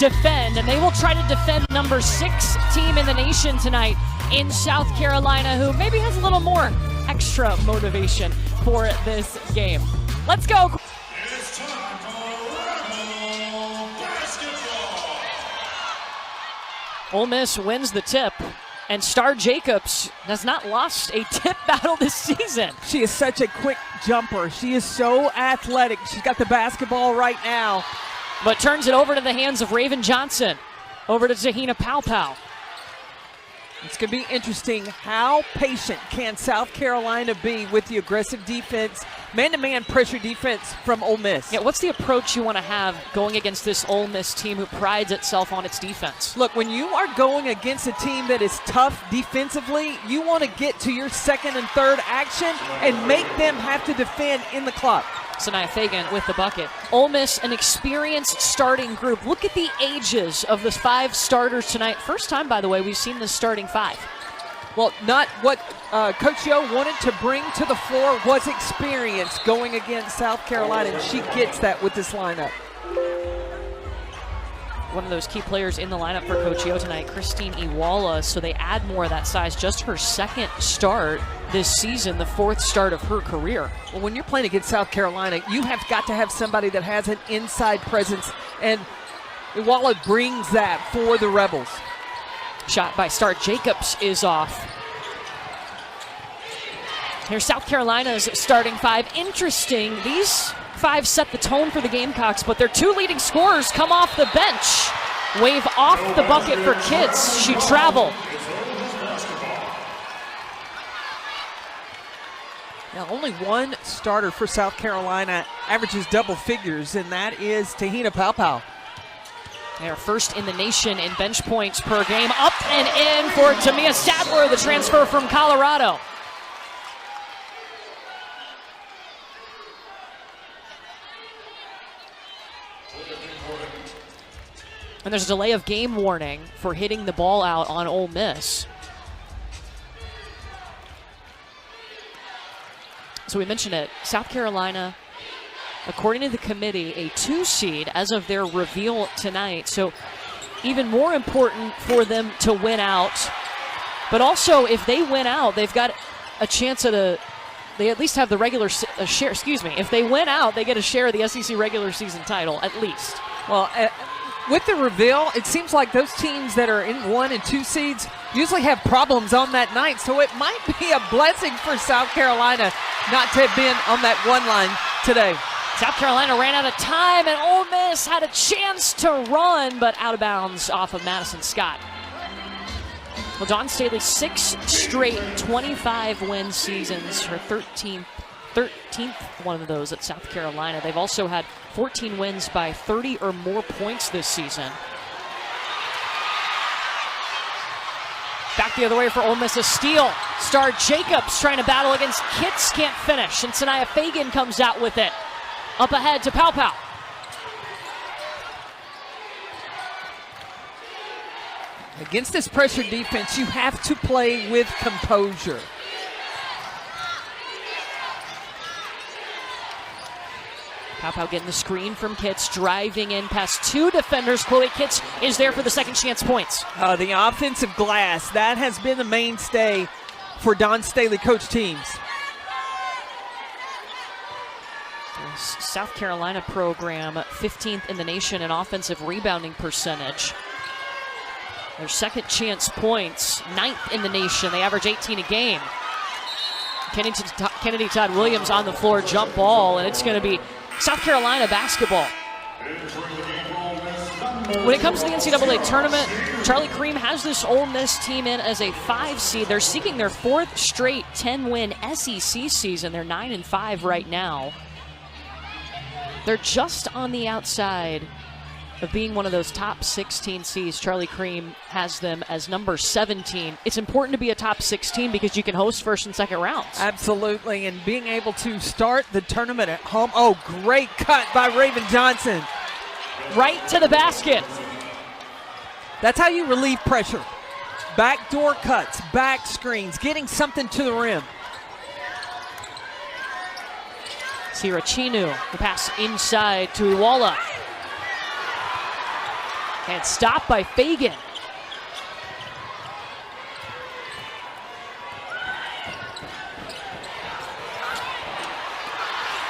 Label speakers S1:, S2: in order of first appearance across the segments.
S1: defend, and they will try to defend number 6 team in the nation tonight in South Carolina, who maybe has a little more extra motivation for this game. Let's go.
S2: It's time for Rebel basketball.
S1: Ole Miss wins the tip, and Star Jacobs has not lost a tip battle this season.
S3: She is such a quick jumper. She is so athletic. She's got the basketball right now.
S1: But turns it over to the hands of Raven Johnson. Over to Tahina Paopao.
S3: It's going to be interesting. How patient can South Carolina be with the aggressive defense, man-to-man pressure defense from Ole Miss?
S1: Yeah, what's the approach you want to have going against this Ole Miss team who prides itself on its defense?
S3: Look, when you are going against a team that is tough defensively, you want to get to your second and third action and make them have to defend in the clock.
S1: Sanaya Fagan with the bucket. Ole Miss, an experienced starting group. Look at the ages of the 5 starters tonight. First time, by the way, we've seen this starting 5.
S3: Well, not what Coach Yo wanted to bring to the floor was experience going against South Carolina, and she gets that with this lineup.
S1: One of those key players in the lineup for Coach Yo tonight, Christine Iwala, so they add more of that size. Just her second start this season, the 4th start of her career.
S3: Well, when you're playing against South Carolina, you have got to have somebody that has an inside presence, and Iwala brings that for the Rebels.
S1: Shot by Star Jacobs is off. Here's South Carolina's starting 5. Interesting, these 5 set the tone for the Gamecocks, but their 2 leading scorers come off the bench. Wave off the bucket for Kids. She traveled.
S3: Now, only one starter for South Carolina averages double figures, and that is Tahina Paopao.
S1: They are first in the nation in bench points per game. Up and in for Tamia Sadler, the transfer from Colorado. And there's a delay of game warning for hitting the ball out on Ole Miss. So we mentioned it, South Carolina, according to the committee, a 2 seed as of their reveal tonight. So even more important for them to win out. But also, if they win out, they've got a chance at they at least have the regular share, If they win out, they get a share of the SEC regular season title, at least.
S3: Well, with the reveal, it seems like those teams that are in 1 and 2 seeds usually have problems on that night. So it might be a blessing for South Carolina not to have been on that 1 line today.
S1: South Carolina ran out of time, and Ole Miss had a chance to run, but out of bounds off of Madison Scott. Well, Dawn Staley, 6 straight 25-win seasons, her 13th one of those at South Carolina. They've also had 14 wins by 30 or more points this season. Back the other way for Ole Miss, a steal. Star Jacobs trying to battle against Kitts, can't finish, and Sanaya Fagan comes out with it. Up ahead to Paopao.
S3: Against this pressure defense, you have to play with composure.
S1: Paopao getting the screen from Kitts, driving in past 2 defenders. Chloe Kitts is there for the second chance points.
S3: The offensive glass, that has been the mainstay for Dawn Staley coach teams.
S1: This South Carolina program, 15th in the nation in offensive rebounding percentage. Their second chance points, 9th in the nation. They average 18 a game. Kennedy Todd Williams on the floor, jump ball, and it's going to be South Carolina basketball. When it comes to the NCAA tournament, Charlie Cream has this Ole Miss team in as a 5 seed. They're seeking their 4th straight 10-win SEC season. They're 9-5 right now. They're just on the outside of being one of those top 16 seeds. Charlie Cream has them as number 17. It's important to be a top 16 because you can host first and second rounds.
S3: Absolutely, and being able to start the tournament at home. Oh, great cut by Raven Johnson.
S1: Right to the basket.
S3: That's how you relieve pressure. Backdoor cuts, back screens, getting something to the rim.
S1: Sierra Chinu, the pass inside to Iwala. And stopped by Fagan.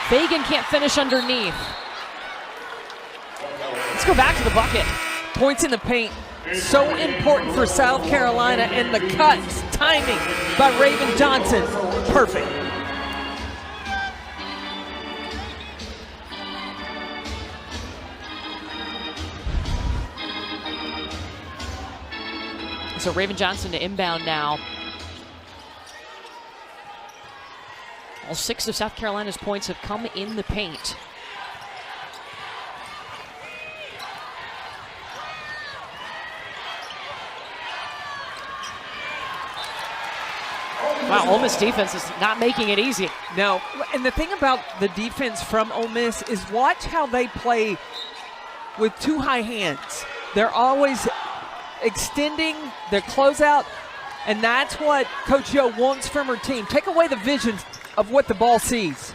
S1: Fagan can't finish underneath. Let's go back to the bucket.
S3: Points in the paint, so important for South Carolina, and the cuts, timing by Raven Johnson, perfect.
S1: So Raven Johnson to inbound now. All 6 of South Carolina's points have come in the paint. Wow, Ole Miss defense is not making it easy.
S3: No, and the thing about the defense from Ole Miss is watch how they play with 2 high hands. They're always extending their closeout, and that's what Coach Yo wants from her team. Take away the vision of what the ball sees.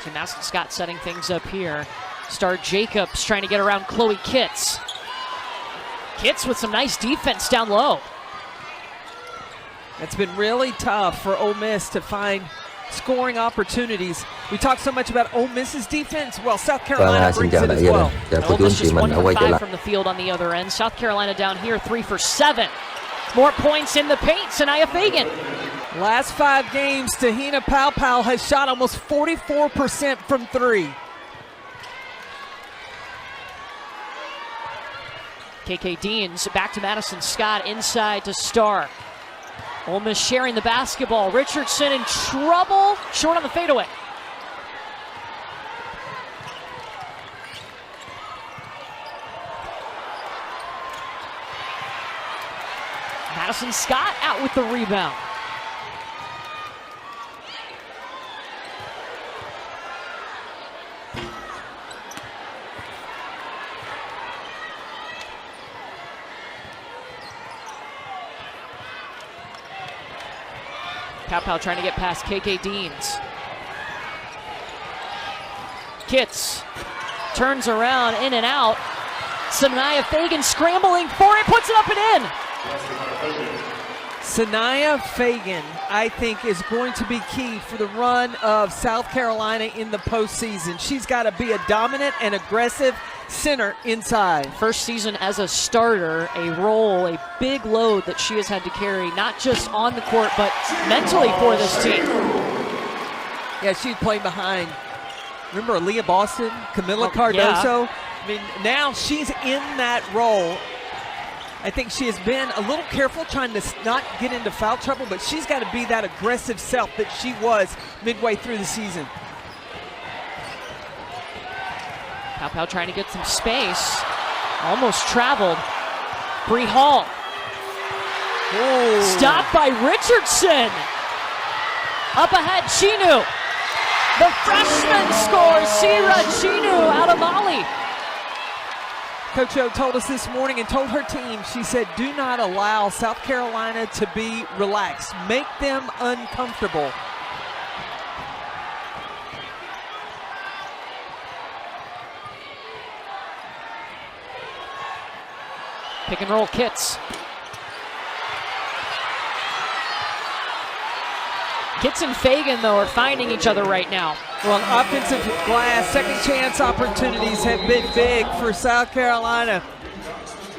S1: So Madison Scott setting things up here. Star Jacobs trying to get around Chloe Kitts. Kitts with some nice defense down low.
S3: It's been really tough for Ole Miss to find scoring opportunities. We talk so much about Ole Miss's defense. Well, South Carolina brings it as well.
S1: Ole Miss just 1 for 5 from the field on the other end. South Carolina down here 3 for 7. More points in the paint. Sanaya Fagan.
S3: Last 5 games, Tahina Paopao has shot almost 44% from 3.
S1: KK Deans back to Madison Scott, inside to Starr. Ole Miss sharing the basketball. Richardson in trouble, short on the fadeaway. Madison Scott out with the rebound. Paopao trying to get past KK Deans. Kitts turns around, in and out. Sanaya Fagan scrambling for it, puts it up and in.
S3: Sanaya Fagan, I think, is going to be key for the run of South Carolina in the postseason. She's got to be a dominant and aggressive center inside.
S1: First season as a starter, a role, a big load that she has had to carry, not just on the court, but mentally for this team.
S3: Yeah, she played behind, remember Aaliyah Boston, Camila Cardoso?
S1: Yeah.
S3: I mean, now she's in that role. I think she has been a little careful trying to not get into foul trouble, but she's got to be that aggressive self that she was midway through the season.
S1: Paopao trying to get some space. Almost traveled. Bree Hall.
S3: Whoa.
S1: Stopped by Richardson. Up ahead, Chinu. The freshman scores. Sierra Chinu out of Mali.
S3: Coach O told us this morning and told her team, she said, do not allow South Carolina to be relaxed. Make them uncomfortable.
S1: Pick and roll Kitts. Kitts and Fagan, though, are finding each other right now.
S3: Well, offensive glass, second chance opportunities have been big for South Carolina.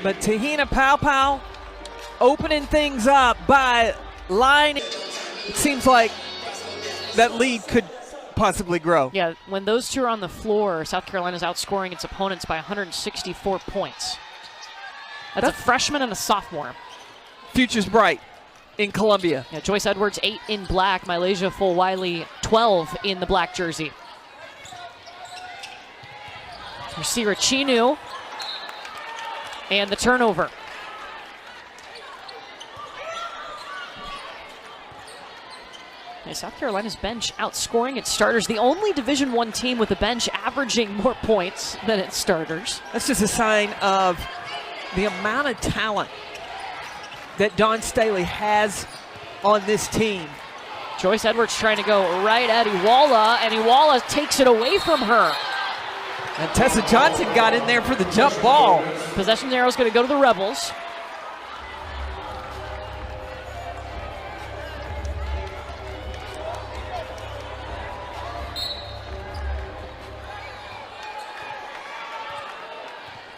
S3: But Tahina Paopao opening things up by lining. It seems like that lead could possibly grow.
S1: Yeah, when those two are on the floor, South Carolina's outscoring its opponents by 164 points. That's a freshman and a sophomore.
S3: Future's bright in Columbia.
S1: Yeah, Joyce Edwards, 8 in black. Malaysia Full-Wiley, 12 in the black jersey. Sierra Chinu. And the turnover. Yeah, South Carolina's bench outscoring its starters. The only Division I team with a bench averaging more points than its starters.
S3: That's just a sign of the amount of talent that Dawn Staley has on this team.
S1: Joyce Edwards trying to go right at Iwala, and Iwala takes it away from her.
S3: And Tessa Johnson got in there for the jump ball.
S1: Possession arrow is going to go to the Rebels.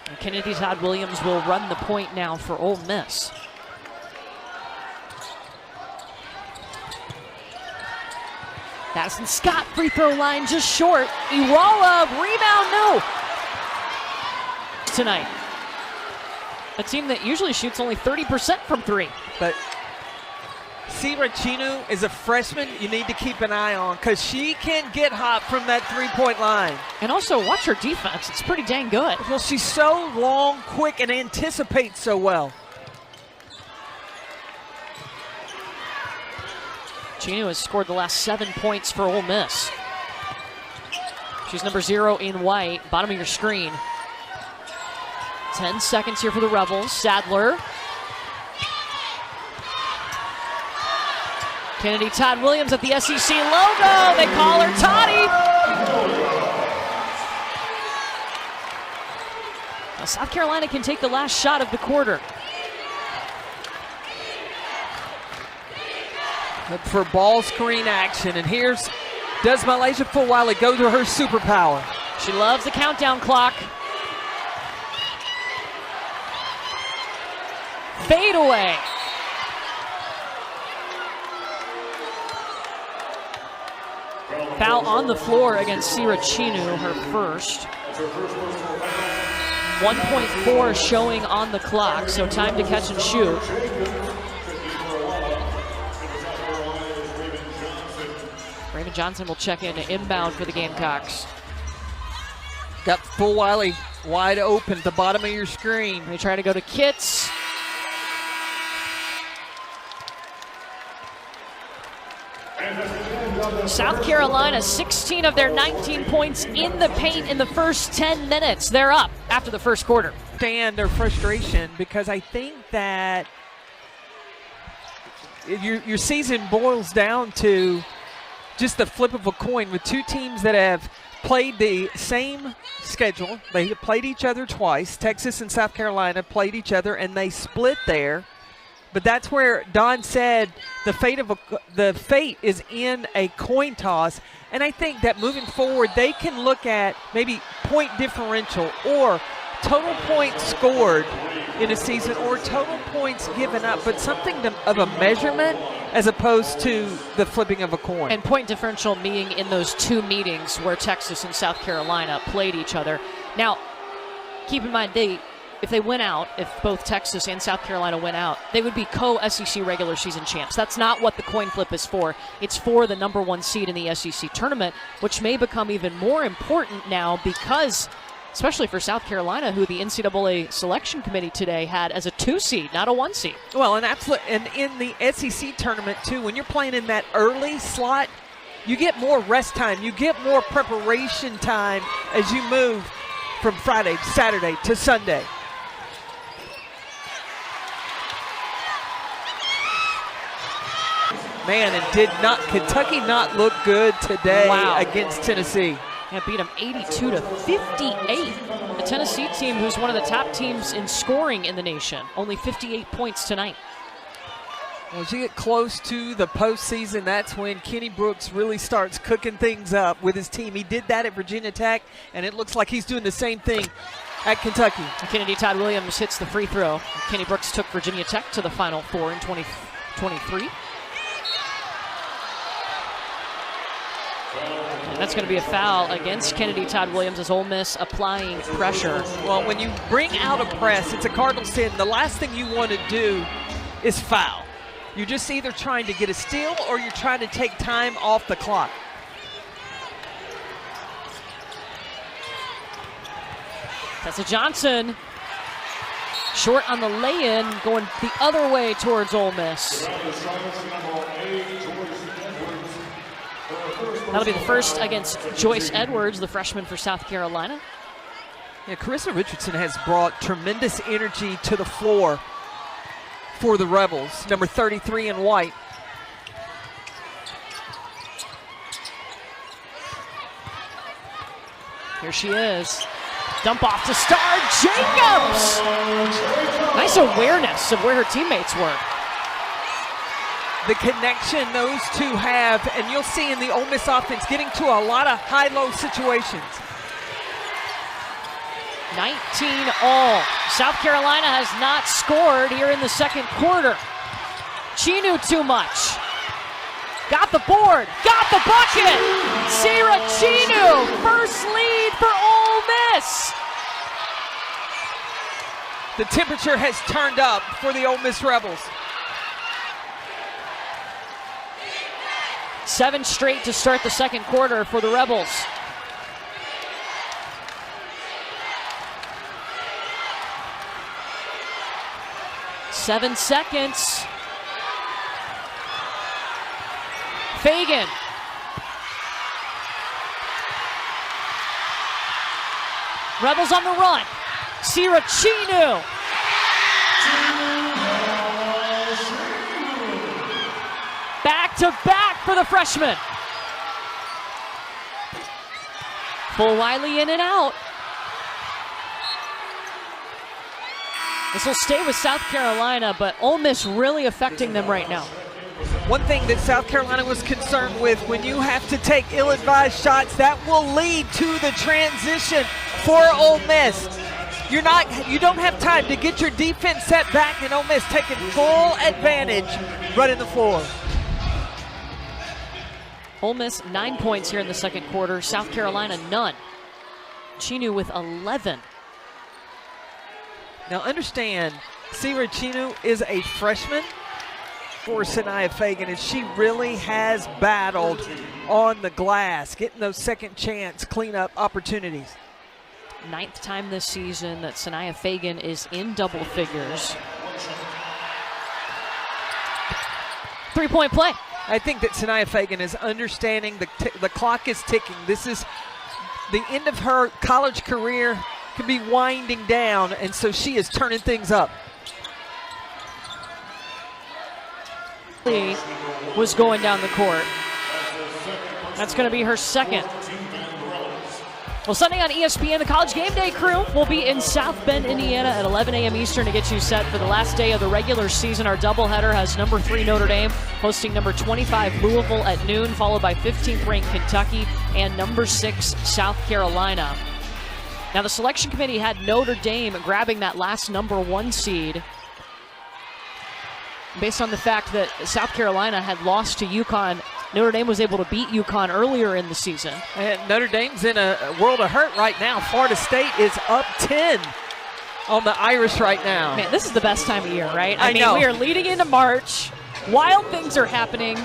S1: And Kennedy Todd Williams will run the point now for Ole Miss. Madison Scott, free throw line just short. Iwala, rebound, no. Tonight. A team that usually shoots only 30% from three.
S3: But Sira Chinu is a freshman you need to keep an eye on because she can get hot from that three-point line.
S1: And also watch her defense. It's pretty dang good.
S3: Well, she's so long, quick, and anticipates so well.
S1: Chinu has scored the last 7 points for Ole Miss. She's number 0 in white, bottom of your screen. 10 seconds here for the Rebels. Sadler. Kennedy Todd Williams at the SEC logo. They call her Toddy. Now South Carolina can take the last shot of the quarter.
S3: Look for ball screen action, and here's does Malaysia Fulwiley go to her superpower.
S1: She loves the countdown clock. Fade away. Foul on the floor against Sira Chinu, her first. 1.4 showing on the clock, so time to catch and shoot. Raymond Johnson will check in inbound for the Gamecocks.
S3: Got Fulwiley wide open at the bottom of your screen.
S1: They try to go to Kitts. South Carolina, 16 of their 19 points in the paint in the first 10 minutes. They're up after the first quarter.
S3: Understand their frustration because I think that your season boils down to just the flip of a coin with two teams that have played the same schedule. They played each other twice. Texas and South Carolina played each other, and they split there. But that's where Don said the fate is in a coin toss. And I think that moving forward, they can look at maybe point differential or total points scored in a season or total points given up, but something of a measurement as opposed to the flipping of a coin.
S1: And point differential being in those two meetings where Texas and South Carolina played each other. Now, keep in mind, if they win out, if both Texas and South Carolina win out, they would be co-SEC regular season champs. That's not what the coin flip is for. It's for the number 1 seed in the SEC tournament, which may become even more important now because, especially for South Carolina, who the NCAA selection committee today had as a 2 seed, not a 1 seed.
S3: Well, and in the SEC tournament too, when you're playing in that early slot, you get more rest time, you get more preparation time as you move from Friday, Saturday to Sunday. Man, and did not Kentucky not look good today against Tennessee?
S1: Yeah, beat them 82-58. The Tennessee team, who's one of the top teams in scoring in the nation, only 58 points tonight.
S3: Well, as you get close to the postseason, that's when Kenny Brooks really starts cooking things up with his team. He did that at Virginia Tech, and it looks like he's doing the same thing at Kentucky.
S1: Kennedy Todd Williams hits the free throw. Kenny Brooks took Virginia Tech to the Final Four in 2023. And that's going to be a foul against Kennedy Todd Williams as Ole Miss applying pressure.
S3: Well, when you bring out a press, it's a cardinal sin. The last thing you want to do is foul. You're just either trying to get a steal or you're trying to take time off the clock.
S1: Tessa Johnson short on the lay-in, going the other way towards Ole Miss. That'll be the first against Joyce Edwards, the freshman for South Carolina.
S3: Yeah, Carissa Richardson has brought tremendous energy to the floor for the Rebels, number 33 in white.
S1: Here she is. Dump off to Star Jacobs. Nice awareness of where her teammates were.
S3: The connection those two have, and you'll see in the Ole Miss offense getting to a lot of high-low situations.
S1: 19-all. South Carolina has not scored here in the second quarter. Chinu too much. Got the board, got the bucket. Sierra Chinu, first lead for Ole Miss.
S3: The temperature has turned up for the Ole Miss Rebels.
S1: 7 straight to start the second quarter for the Rebels. Seven seconds. Fagan. Rebels on the run. Sierra Chinu. Back to back for the freshman. Full Wiley in and out. This will stay with South Carolina, but Ole Miss really affecting them right now.
S3: One thing that South Carolina was concerned with, when you have to take ill-advised shots, that will lead to the transition for Ole Miss. You don't have time to get your defense set back, and Ole Miss taking full advantage running the floor.
S1: Ole Miss 9 points here in the second quarter. South Carolina none. Chinu with 11.
S3: Now understand, Sierra Chinu is a freshman for Sanaya Fagan, and she really has battled on the glass, getting those second chance cleanup opportunities.
S1: 9th time this season that Sanaya Fagan is in double figures. 3-point play.
S3: I think that Sanaya Fagan is understanding the clock is ticking. This is the end of her college career, could be winding down, and so she is turning things up.
S1: Was going down the court. That's going to be her second. Well, Sunday on ESPN, the College Game Day crew will be in South Bend, Indiana at 11 a.m. Eastern to get you set for the last day of the regular season. Our doubleheader has number 3 Notre Dame hosting number 25 Louisville at noon, followed by 15th ranked Kentucky and number 6 South Carolina. Now, the selection committee had Notre Dame grabbing that last number 1 seed based on the fact that South Carolina had lost to UConn. Notre Dame was able to beat UConn earlier in the season.
S3: And Notre Dame's in a world of hurt right now. Florida State is up 10 on the Irish right now.
S1: Man, this is the best time of year, right?
S3: I know.
S1: We are leading into March. Wild things are happening.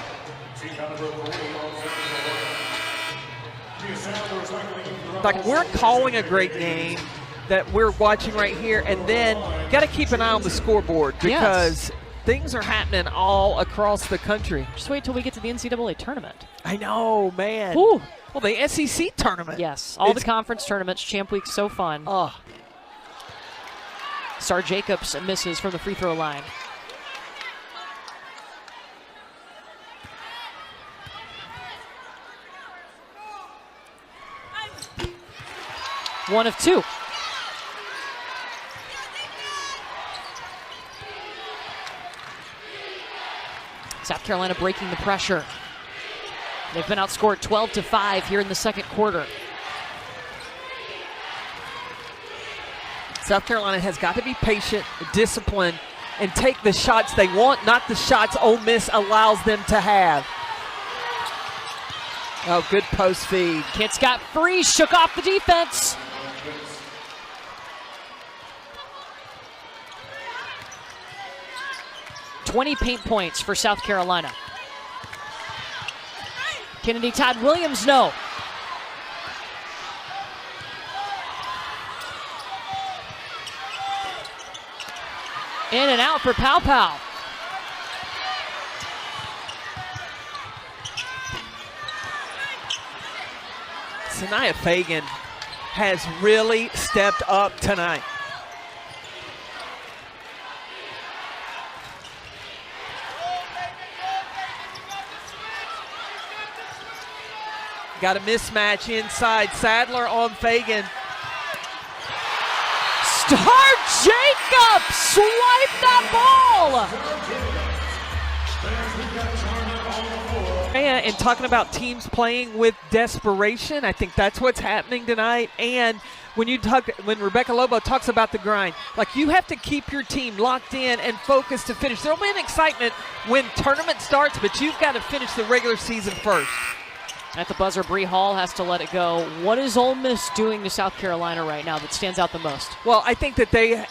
S3: Like, we're calling a great game that we're watching right here, and then got to keep an eye on the scoreboard because things are happening all across the country.
S1: Just wait till we get to the NCAA tournament.
S3: I know, man.
S1: Ooh.
S3: Well, the SEC tournament.
S1: Yes, all the conference tournaments. Champ Week's so fun.
S3: Oh.
S1: Star Jacobs misses from the free throw line. One of 2. South Carolina breaking the pressure. They've been outscored 12-5 here in the second quarter.
S3: South Carolina has got to be patient, disciplined, and take the shots they want, not the shots Ole Miss allows them to have. Oh, good post feed.
S1: Kitts got free, shook off the defense. $20 paint points for South Carolina. Kennedy Todd Williams, no. In and out for Pow Pow.
S3: Sanaya Fagan has really stepped up tonight. Got a mismatch inside. Sadler on Fagan.
S1: Star Jacob swiped that ball.
S3: And talking about teams playing with desperation, I think that's what's happening tonight. And when Rebecca Lobo talks about the grind, like, you have to keep your team locked in and focused to finish. There'll be an excitement when tournament starts, but you've got to finish the regular season first.
S1: At the buzzer, Bree Hall has to let it go. What is Ole Miss doing to South Carolina right now that stands out the most?
S3: Well, I think that they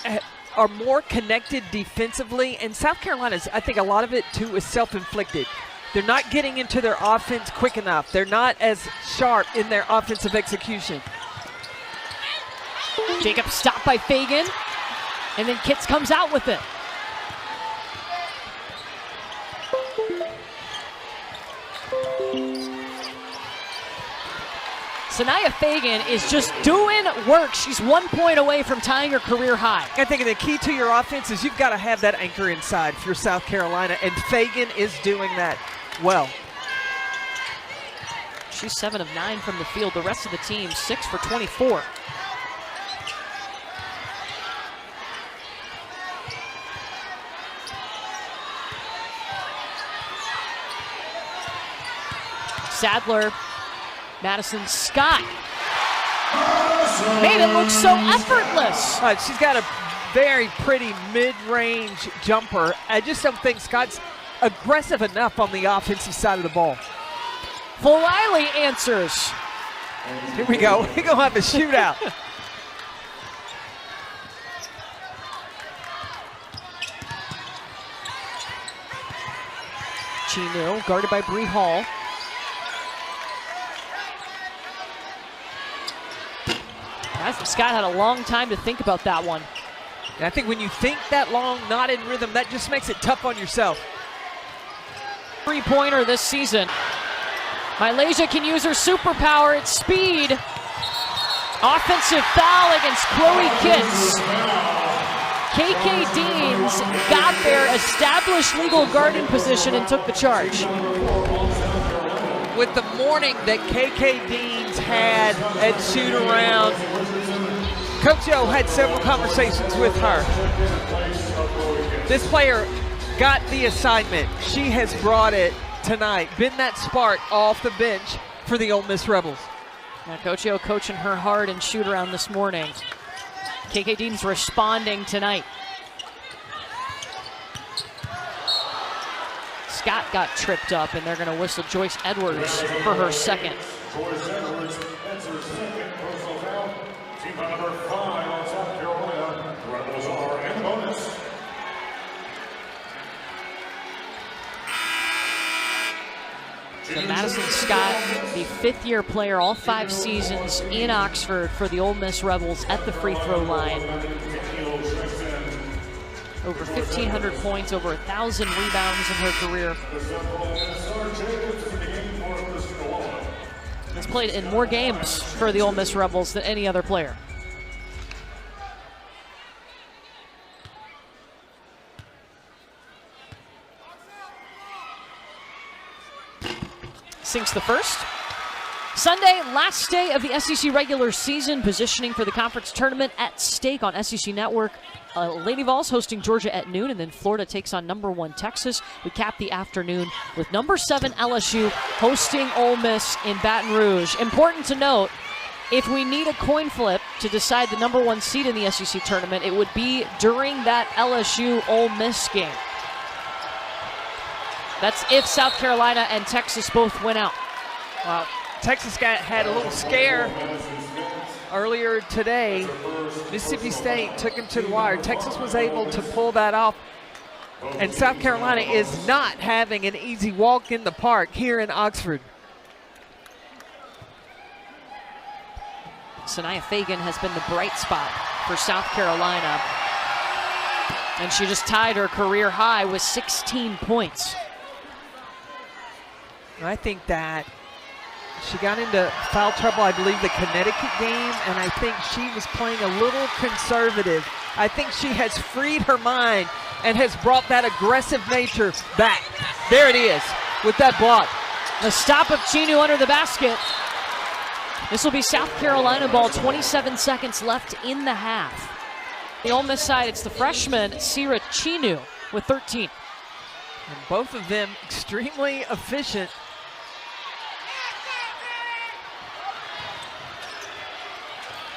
S3: are more connected defensively, and South Carolina's, I think a lot of it too is self-inflicted. They're not getting into their offense quick enough. They're not as sharp in their offensive execution.
S1: Jacob stopped by Fagan, and then Kitts comes out with it. Sanaya Fagan is just doing work. She's 1 point away from tying her career high.
S3: I think the key to your offense is you've got to have that anchor inside for South Carolina, and Fagan is doing that well.
S1: She's 7 of 9 from the field. The rest of the team 6 for 24. Sadler, Madison Scott. Made it look so effortless.
S3: She's got a very pretty mid-range jumper. I just don't think Scott's aggressive enough on the offensive side of the ball.
S1: Fuliley answers.
S3: Here we go. We're going to have a shootout.
S1: Chinu, guarded by Bree Hall. Scott had a long time to think about that one.
S3: And I think when you think that long, not in rhythm, that just makes it tough on yourself.
S1: Three-pointer this season. Malaysia can use her superpower at speed. Offensive foul against Chloe Kitts. KK Deans got their established legal guarding position and took the charge.
S3: With the morning that KK Deans had at shoot-around, Coach O had several conversations with her. This player got the assignment. She has brought it tonight, been that spark off the bench for the Ole Miss Rebels.
S1: Now Coach O coaching her hard in shoot-around this morning. KK Deans responding tonight. Scott got tripped up, and they're going to whistle Joyce Edwards for her second.
S2: Joyce Edwards, that's her second personal foul. Team foul number 5 on South Carolina. The Rebels are in bonus.
S1: So Madison Scott, the fifth-year player, all 5 seasons in Oxford for the Ole Miss Rebels at the free throw line. Over 1,500 points, over 1,000 rebounds in her career. Has played in more games for the Ole Miss Rebels than any other player. Sinks the first. Sunday, last day of the SEC regular season, positioning for the conference tournament at stake on SEC Network. Lady Vols hosting Georgia at noon, and then Florida takes on number 1 Texas. We cap the afternoon with number 7 LSU hosting Ole Miss in Baton Rouge. Important to note, if we need a coin flip to decide the number 1 seed in the SEC tournament, it would be during that LSU-Ole Miss game. That's if South Carolina and Texas both win out.
S3: Wow. Texas had a little scare earlier today. Mississippi State took him to the wire. Texas was able to pull that off. And South Carolina is not having an easy walk in the park here in Oxford.
S1: Sanaya Fagan has been the bright spot for South Carolina. And she just tied her career high with 16 points.
S3: I think that she got into foul trouble, I believe, the Connecticut game, and I think she was playing a little conservative. I think she has freed her mind and has brought that aggressive nature back. There it is with that block.
S1: The stop of Chinu under the basket. This will be South Carolina ball, 27 seconds left in the half. The Ole Miss side, it's the freshman, Sira Chinu, with 13.
S3: And both of them extremely efficient.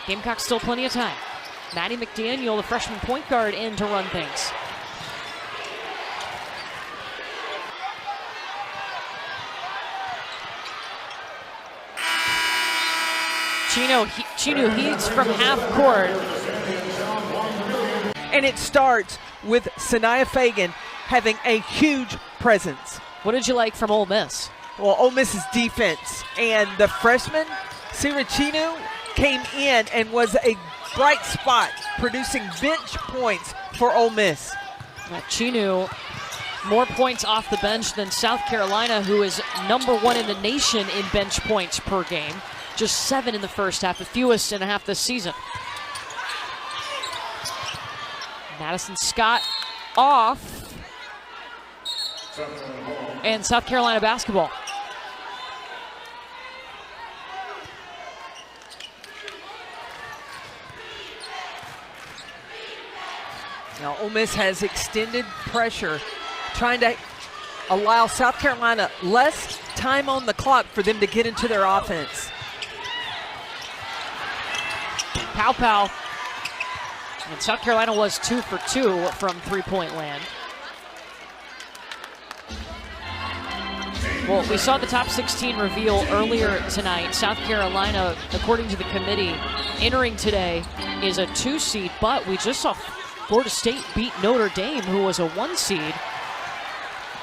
S1: Gamecocks still plenty of time. Maddie McDaniel, the freshman point guard, in to run things. Chinu heats from half court.
S3: And it starts with Sanaya Fagan having a huge presence.
S1: What did you like from Ole Miss?
S3: Well, Ole Miss's defense, and the freshman, Sira Chinu, came in and was a bright spot, producing bench points for Ole Miss.
S1: Chinu, more points off the bench than South Carolina, who is #1 in the nation in bench points per game. Just 7 in the first half, the fewest in a half this season. Madison Scott off. And South Carolina basketball.
S3: Now, Ole Miss has extended pressure, trying to allow South Carolina less time on the clock for them to get into their offense.
S1: Pow. And South Carolina was 2 for 2 from three-point land. Well, we saw the top 16 reveal earlier tonight. South Carolina, according to the committee, entering today is a 2 seed, but we just saw Florida State beat Notre Dame, who was a 1 seed.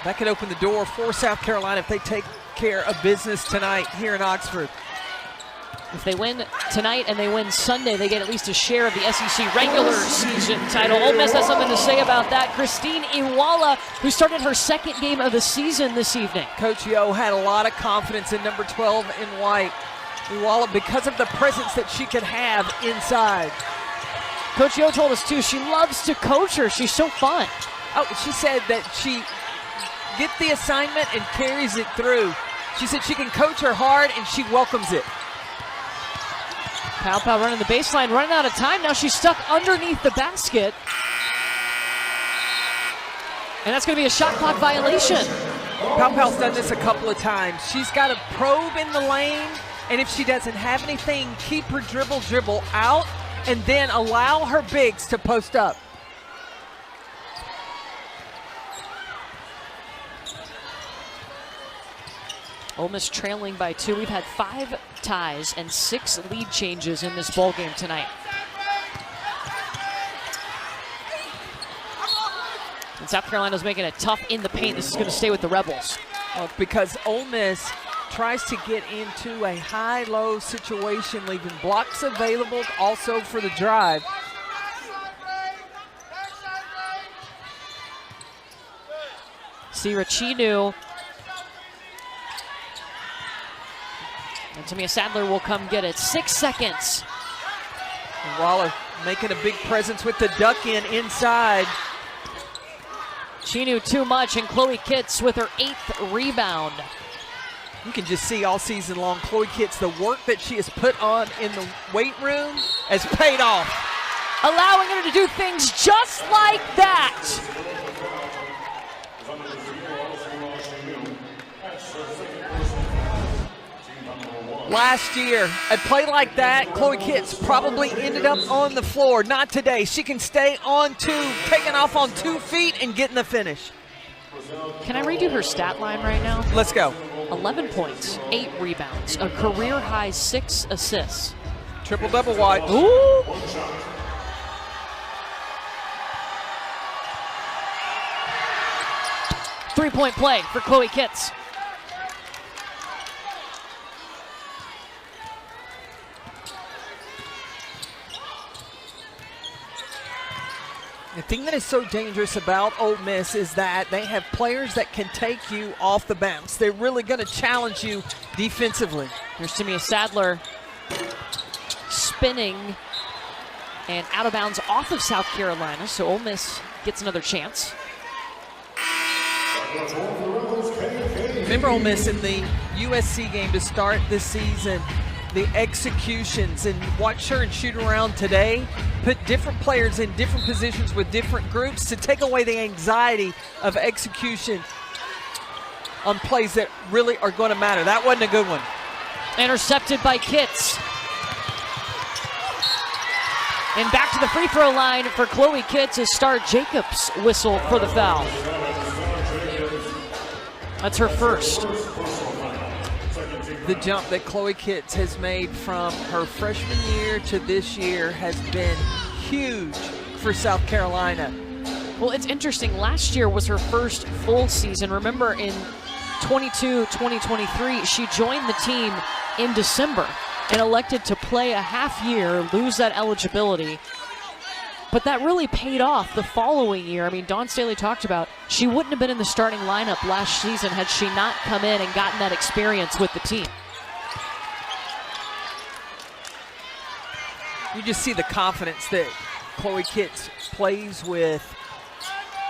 S3: That could open the door for South Carolina if they take care of business tonight here in Oxford.
S1: If they win tonight and they win Sunday, they get at least a share of the SEC regular season title. Ole Miss has something to say about that. Christine Iwala, who started her 2nd game of the season this evening.
S3: Coach Yo had a lot of confidence in number 12 in white. Iwala, because of the presence that she could have inside.
S1: Coach Yo told us, too, she loves to coach her. She's so fun.
S3: Oh, she said that she gets the assignment and carries it through. She said she can coach her hard and she welcomes it.
S1: Pow running the baseline, running out of time. Now she's stuck underneath the basket. And that's going to be a shot clock violation.
S3: Pow's done this a couple of times. She's got to probe in the lane, and if she doesn't have anything, keep her dribble out, and then allow her bigs to post up.
S1: Ole Miss trailing by 2. We've had 5 ties and 6 lead changes in this ball game tonight. And South Carolina's making it tough in the paint. This is going to stay with the Rebels.
S3: Well, because Ole Miss tries to get into a high-low situation, leaving blocks available also for the drive.
S1: Sira Chinu. And Tamia Sadler will come get it. 6 seconds.
S3: And Waller making a big presence with the duck inside.
S1: Chinu too much, and Chloe Kitts with her 8th rebound.
S3: You can just see all season long, Chloe Kitts, the work that she has put on in the weight room has paid off.
S1: Allowing her to do things just like that.
S3: Last year, a play like that, Chloe Kitts probably ended up on the floor. Not today. She can stay on 2, taking off on 2 feet and getting the finish.
S1: Can I redo her stat line right now?
S3: Let's go.
S1: 11 points, 8 rebounds, a career high 6 assists.
S3: Triple-double watch.
S1: Ooh. Three-point play for Chloe Kitts.
S3: The thing that is so dangerous about Ole Miss is that they have players that can take you off the bounce. They're really going to challenge you defensively.
S1: Here's Tamia Sadler spinning and out of bounds off of South Carolina, so Ole Miss gets another chance.
S3: Remember Ole Miss in the USC game to start this season the executions, and watch her in shoot around today. Put different players in different positions with different groups to take away the anxiety of execution on plays that really are going to matter. That wasn't a good one.
S1: Intercepted by Kitts. And back to the free throw line for Chloe Kitts is Star Jacobs' whistle for the foul. That's her first.
S3: The jump that Chloe Kitts has made from her freshman year to this year has been huge for South Carolina.
S1: Well, it's interesting. Last year was her first full season. Remember, in 2023, she joined the team in December and elected to play a half year, lose that eligibility. But that really paid off the following year. I mean, Dawn Staley talked about she wouldn't have been in the starting lineup last season had she not come in and gotten that experience with the team.
S3: You just see the confidence that Chloe Kitts plays with.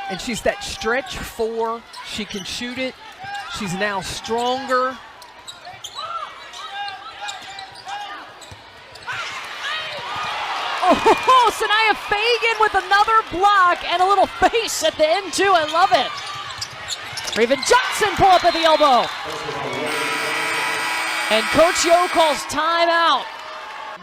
S3: And she's that stretch four. She can shoot it. She's now stronger.
S1: Oh, Sanaya Fagan with another block and a little face at the end too. I love it. Raven Johnson pull up at the elbow. And Coach Yo calls timeout.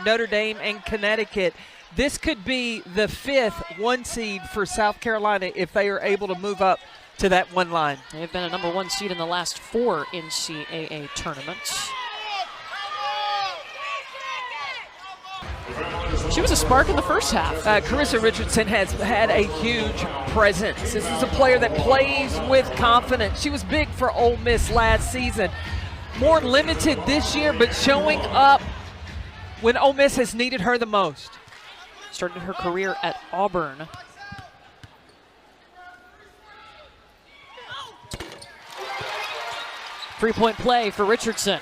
S3: Notre Dame and Connecticut. This could be the 5th 1 seed for South Carolina if they are able to move up to that 1 line.
S1: They've been a number 1 seed in the last 4 NCAA tournaments. She was a spark in the first half.
S3: Carissa Richardson has had a huge presence. This is a player that plays with confidence. She was big for Ole Miss last season. More limited this year, but showing up when Ole Miss has needed her the most.
S1: Started her career at Auburn. Three-point play for Richardson.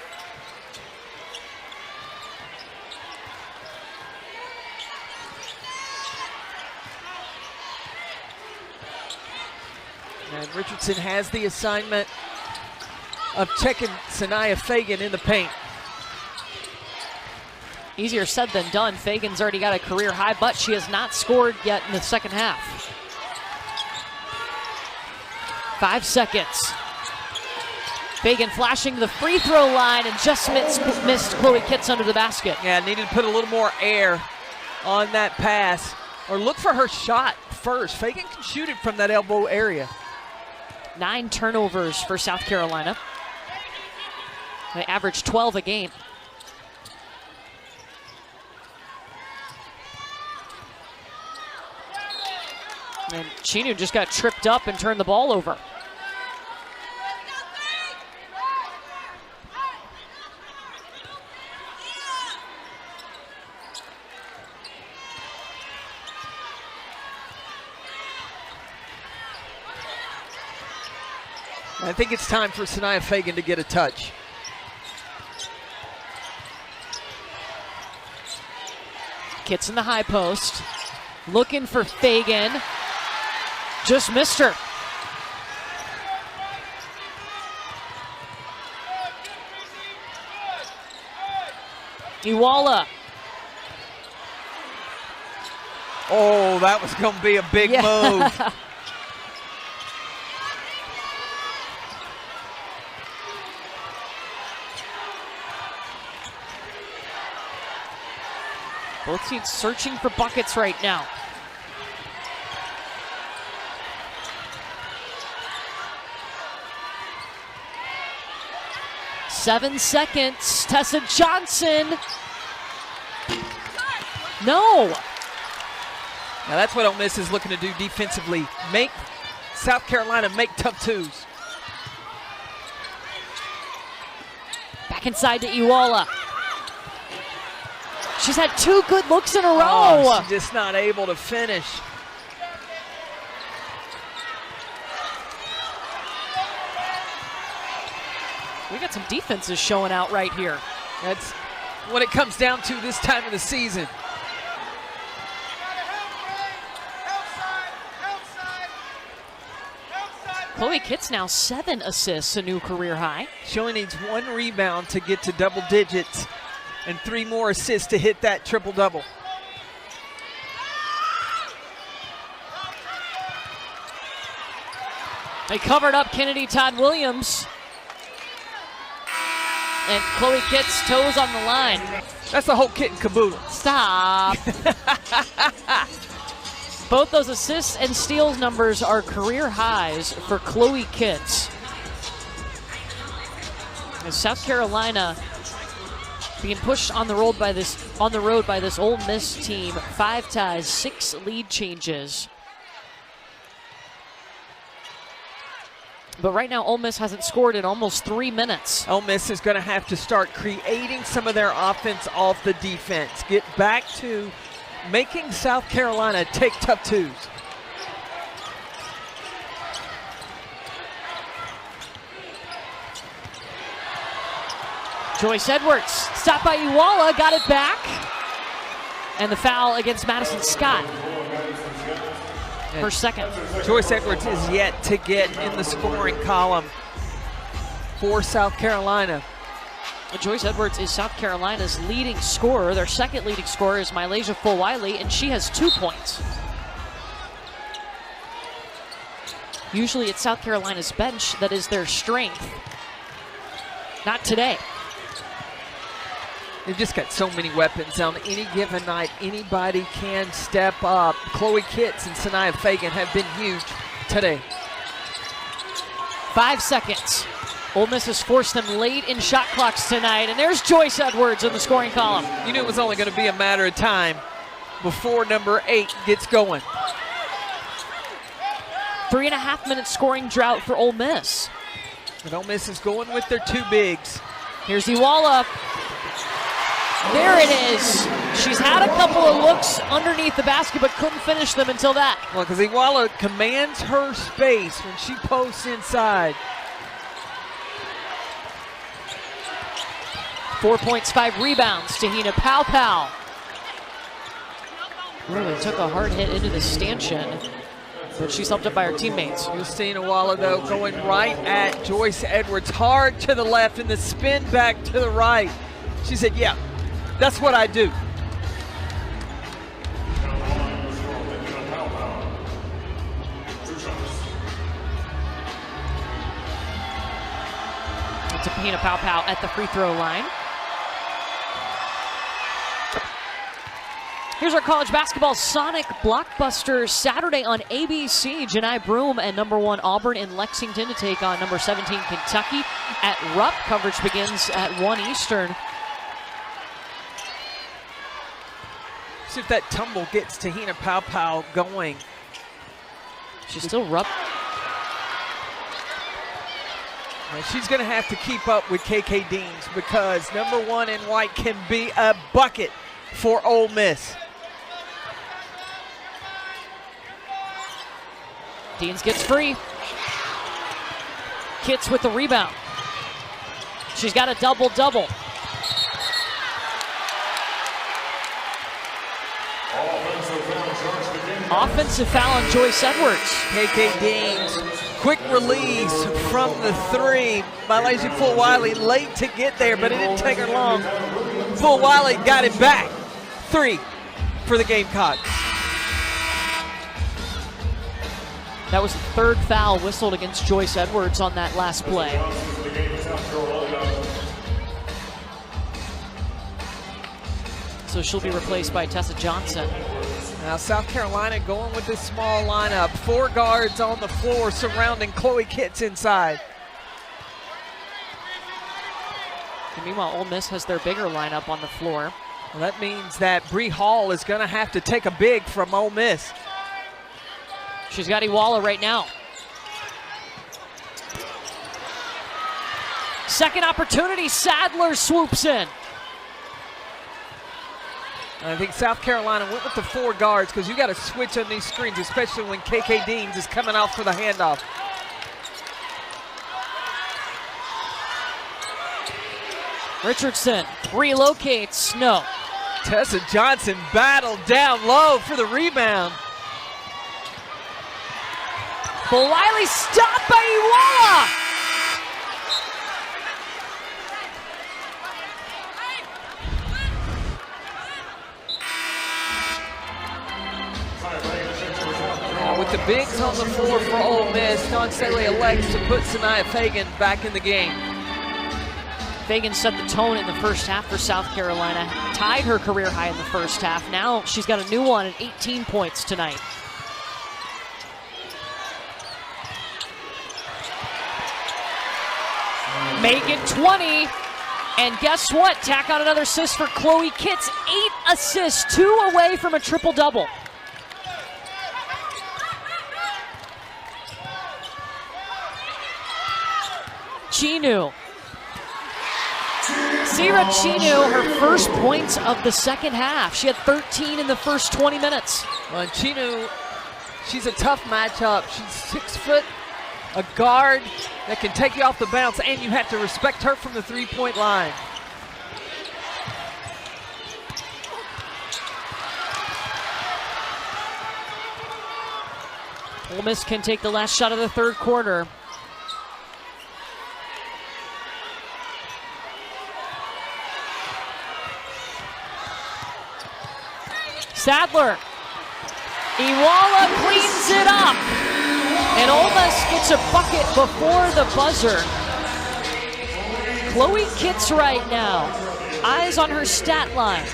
S3: And Richardson has the assignment of checking Sanaya Fagan in the paint.
S1: Easier said than done. Fagan's already got a career high, but she has not scored yet in the second half. 5 seconds. Fagan flashing the free throw line and just missed Chloe Kitts under the basket.
S3: Yeah, needed to put a little more air on that pass, or look for her shot first. Fagan can shoot it from that elbow area.
S1: 9 turnovers for South Carolina. They average 12 a game. And Chinu just got tripped up and turned the ball over.
S3: I think it's time for Sanaya Fagan to get a touch.
S1: Kitts in the high post. Looking for Fagan. Just missed her. Iwala.
S3: Oh, that was going to be a big move.
S1: Both teams searching for buckets right now. Seven seconds. Tessa Johnson. No.
S3: Now that's what Ole Miss is looking to do defensively. Make South Carolina make tough twos.
S1: Back inside to Iwala. She's had 2 good looks in a row.
S3: Oh, she's just not able to finish.
S1: We got some defenses showing out right here.
S3: That's what it comes down to this time of the season.
S1: Chloe Kitts now 7 assists, a new career high.
S3: She only needs 1 rebound to get to double digits and 3 more assists to hit that triple-double.
S1: They covered up Kennedy Todd Williams. And Chloe Kitts toes on the line.
S3: That's the whole kit and caboodle.
S1: Stop. Both those assists and steals numbers are career highs for Chloe Kitts. As South Carolina being pushed on the road by this Ole Miss team. 5 ties, 6 lead changes. But right now, Ole Miss hasn't scored in almost 3 minutes.
S3: Ole Miss is going to have to start creating some of their offense off the defense. Get back to making South Carolina take tough twos.
S1: Joyce Edwards, stopped by Uwala, got it back. And the foul against Madison Scott. First second.
S3: Joyce Edwards is yet to get in the scoring column for South Carolina.
S1: Joyce Edwards is South Carolina's leading scorer. Their second leading scorer is Mylasia Fulwiley, and she has 2 points. Usually it's South Carolina's bench that is their strength. Not today.
S3: They've just got so many weapons on any given night. Anybody can step up. Chloe Kitts and Sanaya Fagan have been huge today.
S1: 5 seconds. Ole Miss has forced them late in shot clocks tonight, and there's Joyce Edwards in the scoring column.
S3: You knew it was only going to be a matter of time before number 8 gets going.
S1: 3.5 minute scoring drought for Ole Miss.
S3: But Ole Miss is going with their 2 bigs.
S1: Here's Uwala. There it is. She's had a couple of looks underneath the basket, but couldn't finish them until that.
S3: Well, because Uwala commands her space when she posts inside.
S1: 4 points, 5 rebounds. Tahina Powpow. Really took a hard hit into the stanchion, but she's helped up by her teammates.
S3: Justine Uwala, though, going right at Joyce Edwards. Hard to the left and the spin back to the right. She said, yeah, that's what I do.
S1: Tahina Powpow at the free throw line. Here's our college basketball Sonic Blockbuster Saturday on ABC. Janai Broom and number 1 Auburn in Lexington to take on number 17 Kentucky at Rupp. Coverage begins at 1 Eastern.
S3: See if that tumble gets Tahina Powpow going.
S1: She's still Rupp.
S3: And she's going to have to keep up with KK Deans because number 1 in white can be a bucket for Ole Miss.
S1: Deans gets free. Kitts with the rebound. She's got a double-double. Offensive foul on Joyce Edwards.
S3: KK Deans, quick release from the 3. Mylasia Fulwiley late to get there, but it didn't take her long. Fulwiley got it back. 3 for the Gamecocks.
S1: That was the 3rd foul whistled against Joyce Edwards on that last play. So she'll be replaced by Tessa Johnson.
S3: Now South Carolina going with this small lineup. 4 guards on the floor surrounding Chloe Kitts inside.
S1: And meanwhile, Ole Miss has their bigger lineup on the floor.
S3: Well, that means that Bree Hall is going to have to take a big from Ole Miss.
S1: She's got Uwala right now. Second opportunity, Sadler swoops in.
S3: I think South Carolina went with the 4 guards because you got to switch on these screens, especially when KK Deans is coming off for the handoff.
S1: Richardson relocates, no.
S3: Tessa Johnson battled down low for the rebound.
S1: Fulwiley stopped by Uwala.
S3: bigs on the floor for Ole Miss. Don Staley elects to put Sanaya Fagan back in the game.
S1: Fagan set the tone in the first half for South Carolina, tied her career high in the first half. Now she's got a new one at 18 points tonight. Make it 20. And guess what? Tack on another assist for Chloe Kitts. 8 assists, 2 away from a triple-double. Chinu. Zira Chinu, her first points of the second half. She had 13 in the first 20 minutes.
S3: Well, Chinu, she's a tough matchup. She's 6 foot, a guard that can take you off the bounce, and you have to respect her from the three-point line.
S1: Ole Miss can take the last shot of the third quarter. Sadler. Iwala cleans it up. And Ole Miss gets a bucket before the buzzer. Chloe Kitts right now, eyes on her stat line.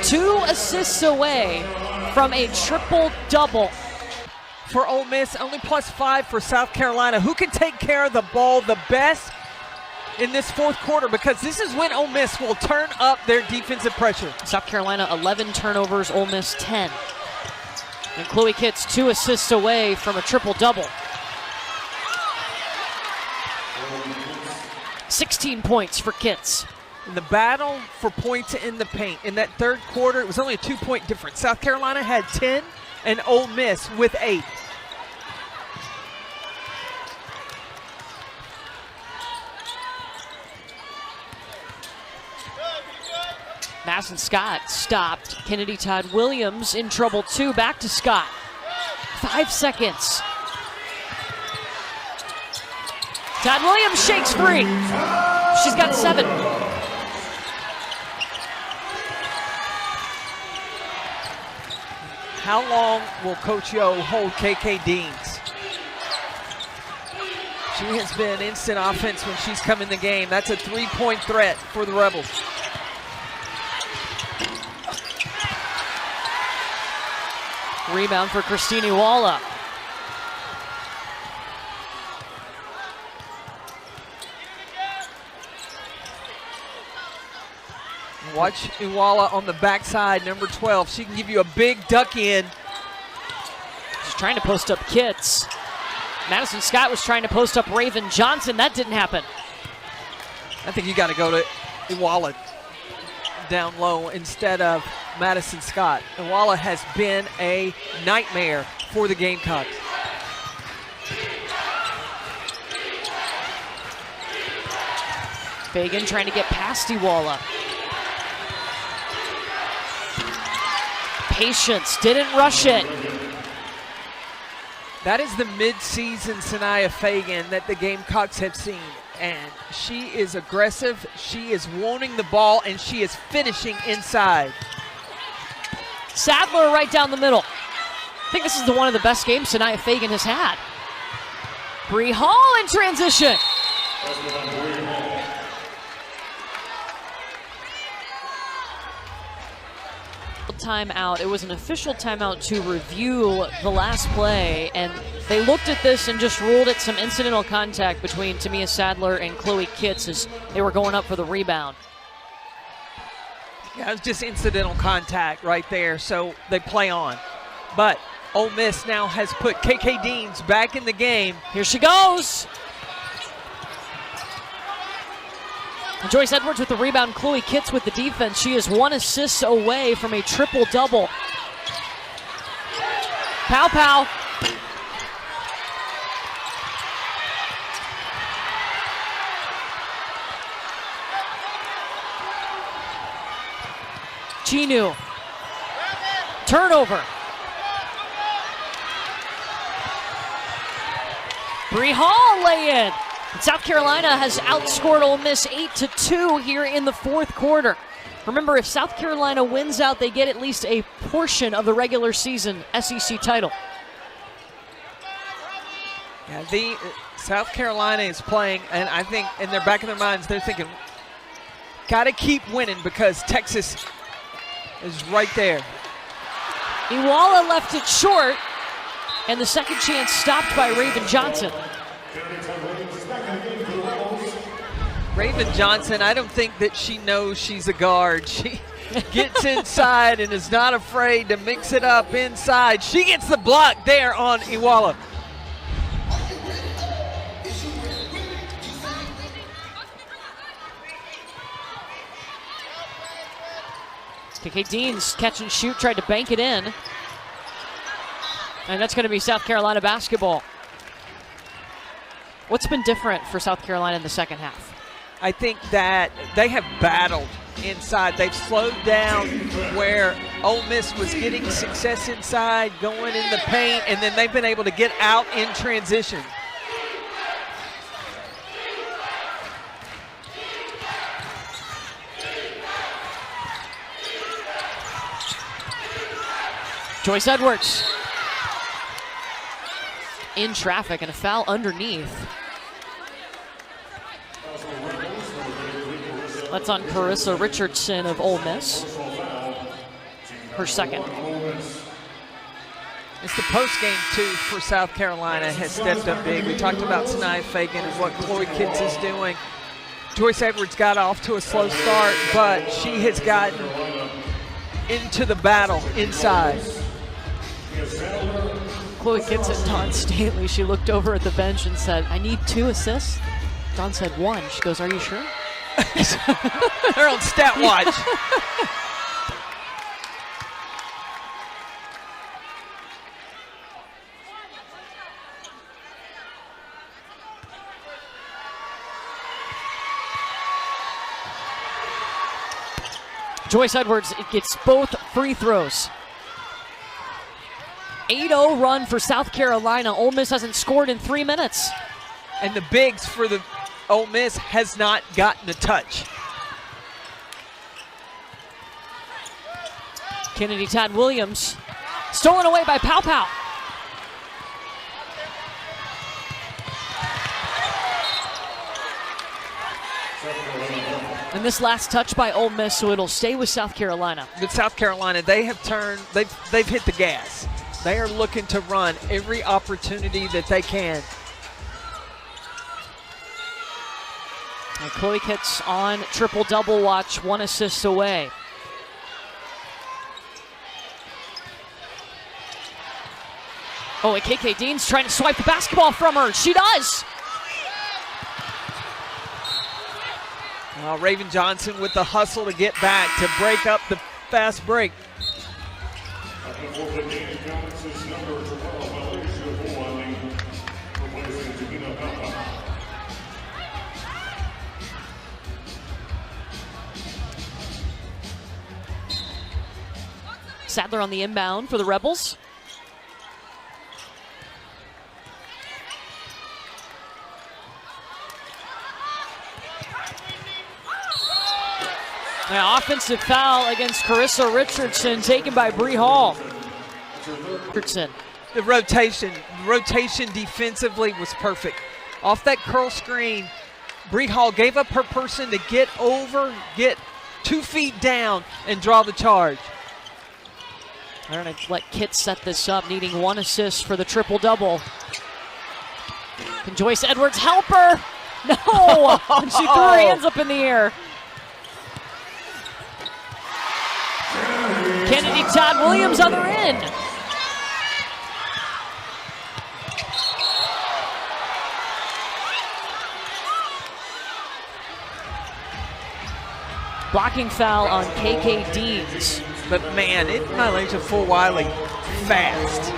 S1: 2 assists away from a triple-double.
S3: For Ole Miss, only +5 for South Carolina. Who can take care of the ball the best in this fourth quarter? Because this is when Ole Miss will turn up their defensive pressure.
S1: South Carolina 11 turnovers, Ole Miss 10. And Chloe Kitts 2 assists away from a triple-double. 16 points for Kitts.
S3: In the battle for points in the paint, in that third quarter, it was only a 2-point difference. South Carolina had 10 and Ole Miss with 8.
S1: Madison Scott stopped. Kennedy Todd Williams in trouble too. Back to Scott. 5 seconds. Todd Williams shakes free. She's got 7.
S3: How long will Coach Yo hold KK Deans? She has been instant offense when she's come in the game. That's a 3-point threat for the Rebels.
S1: Rebound for Christine Iwala.
S3: Watch Iwala on the backside, number 12. She can give you a big duck in.
S1: She's trying to post up Kitts. Madison Scott was trying to post up Raven Johnson. That didn't happen.
S3: I think you got to go to Iwala down low instead of Madison Scott. Iwala has been a nightmare for the Gamecocks.
S1: Fagan trying to get past Iwala. Patience, didn't rush it.
S3: That is the mid-season Sanaya Fagan that the Gamecocks have seen. And she is aggressive, she is wanting the ball, and she is finishing inside.
S1: Sadler right down the middle. I think this is one of the best games Sanaya Fagan has had. Bree Hall in transition. Timeout. It was an official timeout to review the last play, and they looked at this and just ruled it some incidental contact between Tamia Sadler and Chloe Kitts as they were going up for the rebound.
S3: Yeah, it was just incidental contact right there, so they play on. But Ole Miss now has put KK Deans back in the game.
S1: Here she goes. Joyce Edwards with the rebound, Chloe Kitts with the defense. She is 1 assist away from a triple-double. Pow pow. Chinu. Turnover. Bree Hall lay in. South Carolina has outscored Ole Miss 8-2 here in the fourth quarter. Remember, if South Carolina wins out, they get at least a portion of the regular season SEC title.
S3: Yeah, South Carolina is playing, and I think in their back of their minds, they're thinking, got to keep winning because Texas is right there.
S1: Iwala left it short, and the second chance stopped by Raven Johnson.
S3: Raven Johnson, I don't think that she knows she's a guard. She gets inside and is not afraid to mix it up inside. She gets the block there on Iwala.
S1: KK Dean's catch and shoot, tried to bank it in. And that's going to be South Carolina basketball. What's been different for South Carolina in the second half?
S3: I think that they have battled inside. They've slowed down where Ole Miss was getting success inside, going in the paint, and then they've been able to get out in transition.
S1: Joyce Edwards in traffic and a foul underneath. That's on Carissa Richardson of Ole Miss. Her second.
S3: It's the post-game, too, for South Carolina has stepped up big. We talked about Sanaya Fagan and what Chloe Kitts is doing. Joyce Edwards got off to a slow start, but she has gotten into the battle inside.
S1: Chloe Kitts and Dawn Staley, she looked over at the bench and said, I need 2 assists. Dawn said 1. She goes, are you sure?
S3: They're on stat watch.
S1: Joyce Edwards gets both free throws. 8-0 run for South Carolina. Ole Miss hasn't scored in 3 minutes.
S3: And the bigs for the Ole Miss has not gotten a touch.
S1: Kennedy Todd Williams stolen away by Pow Pow. And this last touch by Ole Miss, so it'll stay with South Carolina.
S3: But South Carolina, they have turned, they've hit the gas. They are looking to run every opportunity that they can.
S1: And Chloe Kitts on triple-double watch, 1 assist away. Oh, and KK Dean's trying to swipe the basketball from her. She does!
S3: Raven Johnson with the hustle to get back to break up the fast break.
S1: Sadler on the inbound for the Rebels. An offensive foul against Carissa Richardson taken by Bree Hall. Richardson.
S3: The rotation defensively was perfect. Off that curl screen, Bree Hall gave up her person to get over, get 2 feet down, and draw the charge.
S1: They're going to let Kitts set this up, needing 1 assist for the triple-double. Can Joyce Edwards help her? No! And she threw her hands up in the air. Kennedy Todd Williams, other end. Blocking foul on KK Deans.
S3: But man, it violates a full Wiley fast.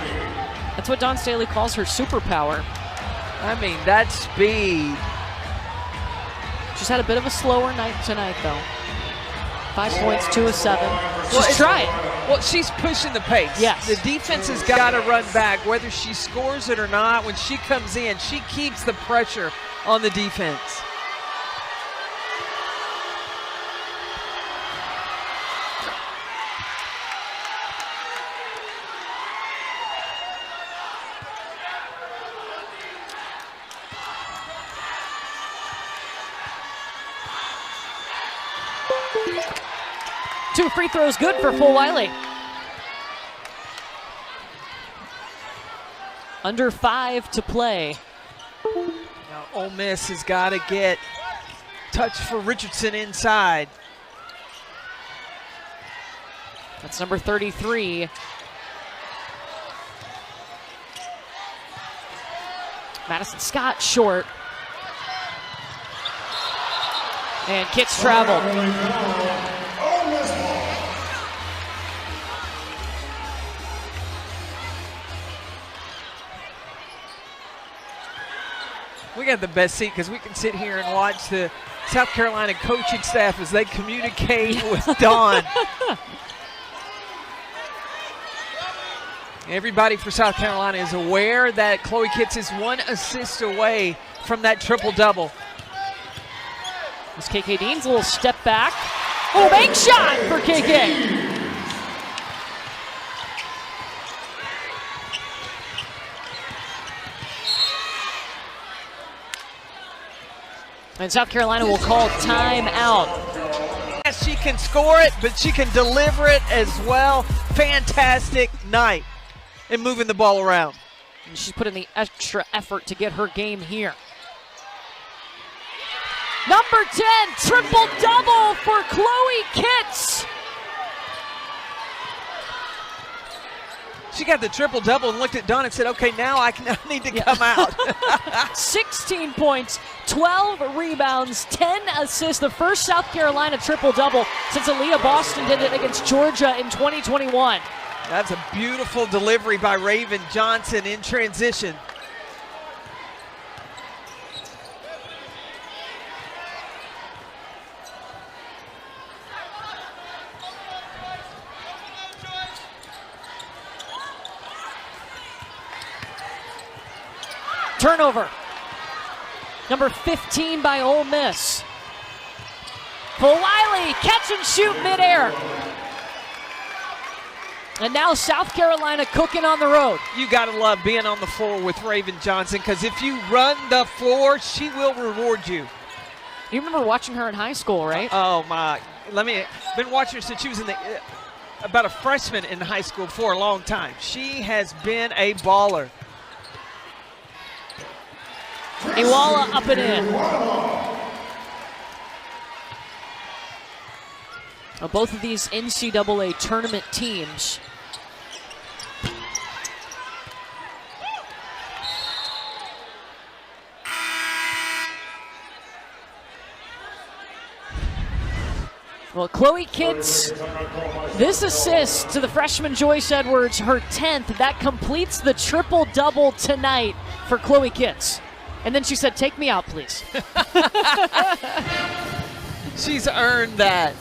S1: That's what Dawn Staley calls her superpower.
S3: I mean, that speed.
S1: She's had a bit of a slower night tonight, though. 5 points, 2 of 7. She's trying.
S3: Well, she's pushing the pace.
S1: Yes.
S3: The defense has got to run back, whether she scores it or not. When she comes in, she keeps the pressure on the defense.
S1: 2 free throws good for Fulwiley. Under 5 to play.
S3: Now Ole Miss has got to get touch for Richardson inside.
S1: That's number 33. Madison Scott short. And Kits traveled.
S3: We got the best seat because we can sit here and watch the South Carolina coaching staff as they communicate with Dawn. Everybody for South Carolina is aware that Chloe Kitts is 1 assist away from that triple-double.
S1: This KK Dean's a little step back. Oh, bank shot for KK. And South Carolina will call timeout.
S3: Yes, she can score it, but she can deliver it as well. Fantastic night in moving the ball around.
S1: And she's put in the extra effort to get her game here. Number 10, triple-double for Chloe Kitts.
S3: She got the triple-double and looked at Dawn and said, okay, now I need to come out.
S1: 16 points, 12 rebounds, 10 assists. The first South Carolina triple-double since Aaliyah Boston did it against Georgia in 2021.
S3: That's a beautiful delivery by Raven Johnson in transition.
S1: Turnover. Number 15 by Ole Miss. Fulwiley, catch and shoot midair. And now South Carolina cooking on the road.
S3: You gotta love being on the floor with Raven Johnson, because if you run the floor, she will reward you.
S1: You remember watching her in high school, right?
S3: Oh my, been watching her since she was about a freshman in high school for a long time. She has been a baller.
S1: Iwala up and in. Now both of these NCAA tournament teams well, Chloe Kitts, this assist to the freshman Joyce Edwards, her 10th, that completes the triple-double tonight for Chloe Kitts. And then she said, take me out, please.
S3: She's earned that.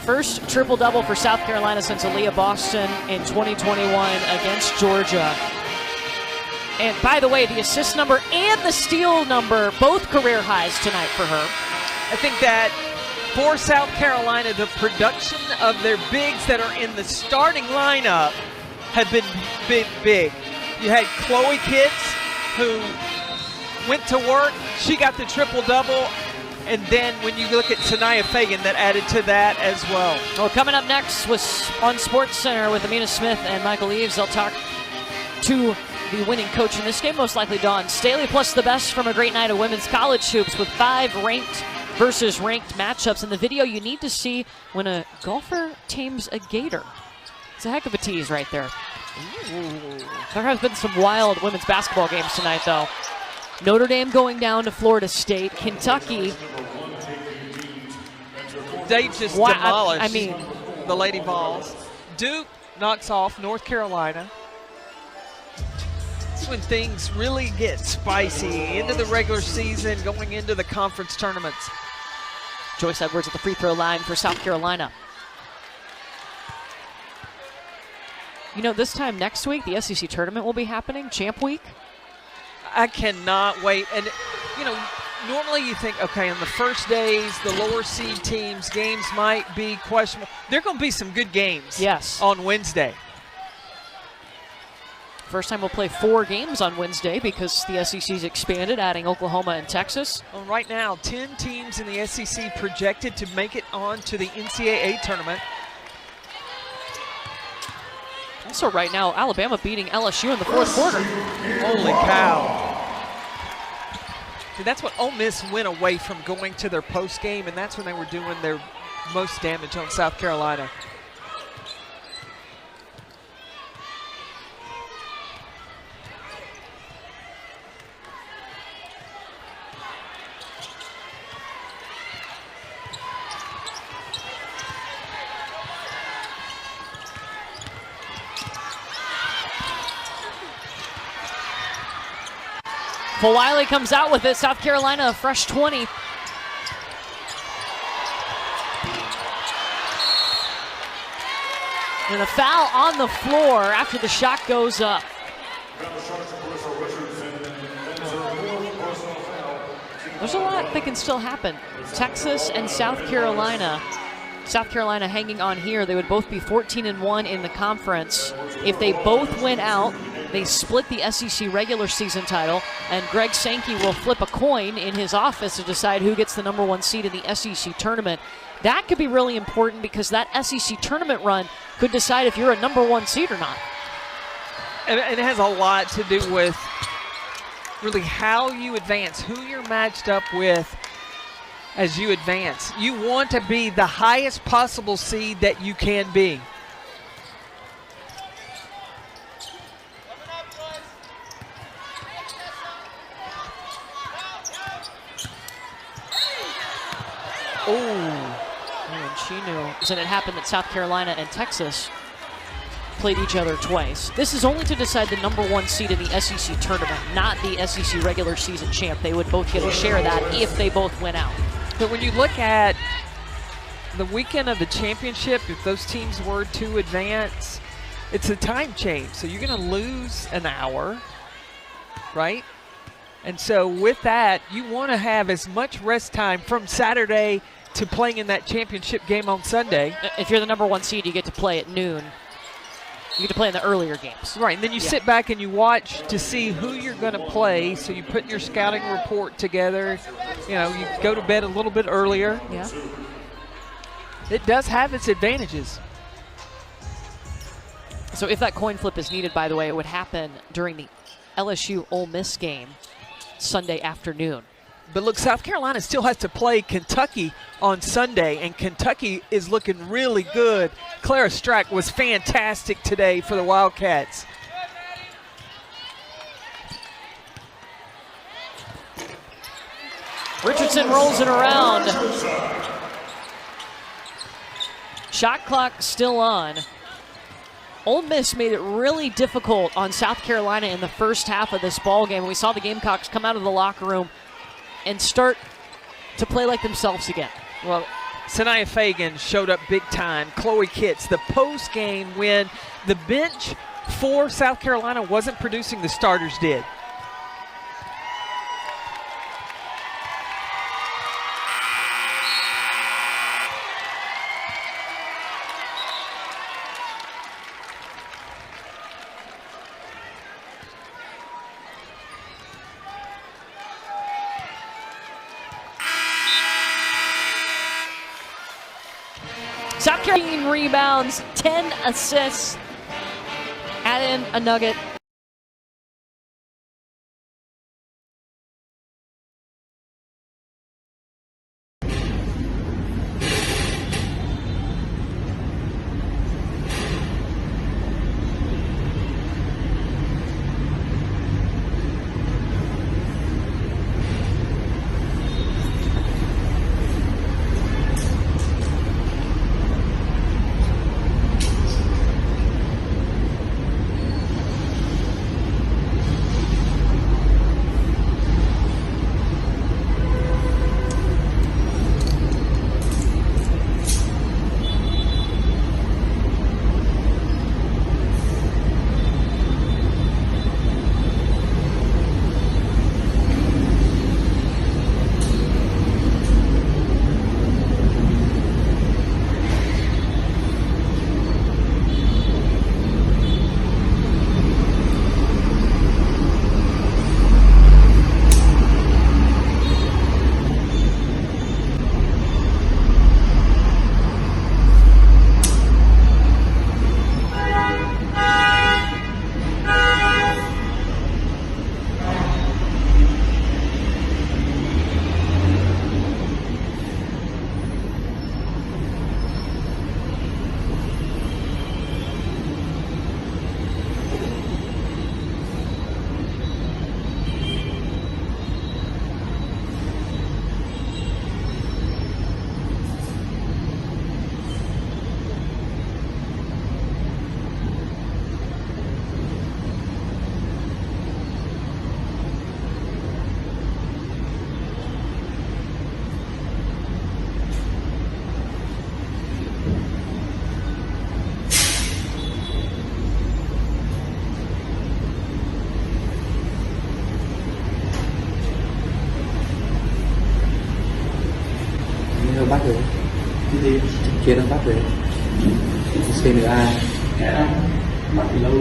S1: First triple-double for South Carolina since Aaliyah Boston in 2021 against Georgia. And by the way, the assist number and the steal number, both career highs tonight for her.
S3: I think that for South Carolina, the production of their bigs that are in the starting lineup have been big. You had Chloe Kitts, who went to work. She got the triple-double. And then when you look at Sanaya Fagan, that added to that as well.
S1: Well, coming up next was on Sports Center with Amina Smith and Michael Eaves. They'll talk to the winning coach in this game, most likely Dawn Staley, plus the best from a great night of women's college hoops with 5 ranked versus ranked matchups. And the video you need to see when a golfer tames a gator. It's a heck of a tease right there. Ooh. There have been some wild women's basketball games tonight, though. Notre Dame going down to Florida State. Kentucky.
S3: They just demolished the Lady Vols. Duke knocks off North Carolina. That's when things really get spicy into the regular season, going into the conference tournaments.
S1: Joyce Edwards at the free throw line for South Carolina. You know, this time next week, the SEC tournament will be happening, Champ Week.
S3: I cannot wait. And, you know, normally you think, okay, on the first days, the lower seed teams, games might be questionable. There are going to be some good games
S1: yes,
S3: on Wednesday.
S1: first time we'll play 4 games on Wednesday because the SEC's expanded, adding Oklahoma and Texas.
S3: Well, right now, 10 teams in the SEC projected to make it on to the NCAA tournament.
S1: Also right now, Alabama beating LSU in the 4th quarter.
S3: Holy cow. See, that's what Ole Miss went away from going to their post game, and that's when they were doing their most damage on South Carolina.
S1: Wiley comes out with it. South Carolina a fresh 20. And a foul on the floor after the shot goes up. There's a lot that can still happen. Texas and South Carolina. South Carolina hanging on here. They would both be 14-1 in the conference. If they both win out, they split the SEC regular season title, and Greg Sankey will flip a coin in his office to decide who gets the #1 seed in the SEC tournament. That could be really important because that SEC tournament run could decide if you're a #1 seed or not.
S3: And it has a lot to do with really how you advance, who you're matched up with as you advance. You want to be the highest possible seed that you can be.
S1: Oh, and she knew. And it happened that South Carolina and Texas played each other twice. This is only to decide the #1 seed in the SEC tournament, not the SEC regular season champ. They would both get a share of that if they both went out.
S3: But when you look at the weekend of the championship, if those teams were to advance, it's a time change. So you're going to lose an hour, right? And so with that, you want to have as much rest time from Saturday to playing in that championship game on Sunday.
S1: If you're the #1 seed, you get to play at noon. You get to play in the earlier games.
S3: Right, and then you sit back and you watch to see who you're going to play. So you put your scouting report together. You know, you go to bed a little bit earlier.
S1: Yeah.
S3: It does have its advantages.
S1: So if that coin flip is needed, by the way, it would happen during the LSU Ole Miss game Sunday afternoon.
S3: But look, South Carolina still has to play Kentucky on Sunday, and Kentucky is looking really good. Clara Strack was fantastic today for the Wildcats.
S1: Richardson rolls it around. Shot clock still on. Ole Miss made it really difficult on South Carolina in the first half of this ball game. We saw the Gamecocks come out of the locker room and start to play like themselves again.
S3: Well, Sanaya Fagan showed up big time. Chloe Kitts, the post game when the bench for South Carolina wasn't producing, the starters did.
S1: South Carolina rebounds, 10 assists. Add in a nugget.
S4: kia đang bắt về CNA bắt thì lâu.